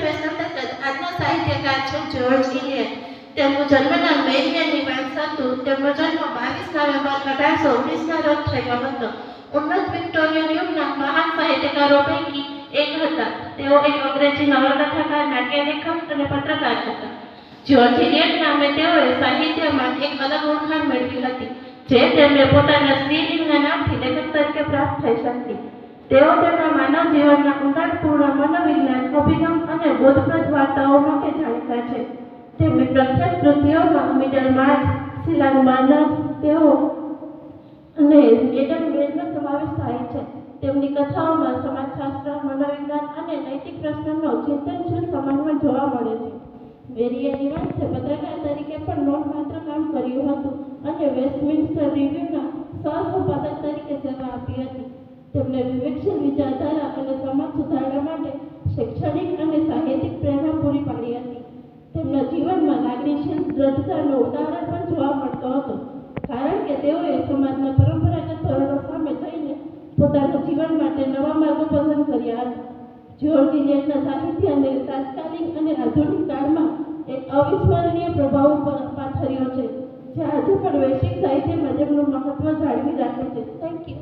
Fest અંતર્ગત આજના સાહિત્યકાર છે જ્યોર્જ ઇલિયટ. તેમનું જન્મનામ મેરિયન ઇવાન્સ હતું. તેમનો જન્મ 22 નવેમ્બર 1819ના રોજ થયો હતો. ઉન્નત વિક્ટોરિયન યુગના મહાન સાહિત્યકારો પૈકી એક હતા. તેઓ એક અંગ્રેજી નવલકથાકાર, નાટ્યલેખક અને પત્રકાર હતા. જ્યોર્જ ઇલિયટ નામે તેઓએ સાહિત્યમાં એક અલગ ઓળખાણ મેળવી હતી, જે તેમને પોતાના સ્ત્રીલિંગના નામથી લેખક તરીકે પ્રાપ્ત થઈ શકતી. તેઓ તેમના માનવ જીવનના ઊંડાણપૂર્ણ મનોવિજ્ઞાન, અભિગમ અને બોધપ્રદ વાર્તાઓ માટે જાણીતા છે. તેમની પ્રખ્યાત કૃતિઓમાં મિડલમાર્ચ, શિલાંગમાનવ, તેઓ અને એડમ બેરનો સમાવેશ થાય છે. તેમની કથાઓમાં સમાજશાસ્ત્ર, મનોવિજ્ઞાન અને નૈતિક પ્રશ્નોનો ચિંતનશીલ સમન્વય જોવા મળે છે. મેરિયન ઇવાન્સે પત્રકાર તરીકે પણ નોંધપાત્ર કામ કર્યું હતું અને વેસ્ટમિન્સ્ટર રિવ્યુના સહ-સંપાદક તરીકે સેવા આપી હતી. તેમણે વિવેકશીલ વિચારધારા અને સમાજ સુધારણા માટે શૈક્ષણિક અને સાહિત્યિક પ્રેરણા પૂરી પાડી હતી. તેમના જીવનમાં લાગણીશીલ દ્રઢતાનું ઉદાહરણ પણ જોવા મળતો હતો, કારણ કે તેઓએ સમાજના પરંપરાગત ધોરણો સામે જઈને પોતાના જીવન માટે નવા માર્ગો પસંદ કર્યા હતા. જ્યોર્જ ઇલિયટના સાહિત્યને તાત્કાલિક અને આધુનિક કાળમાં એક અવિસ્મરણીય પ્રભાવ પાથર્યો છે, જે આજે પણ વૈશ્વિક સાહિત્યમાં તેમનું મહત્વ જાળવી રાખે છે. Thank you.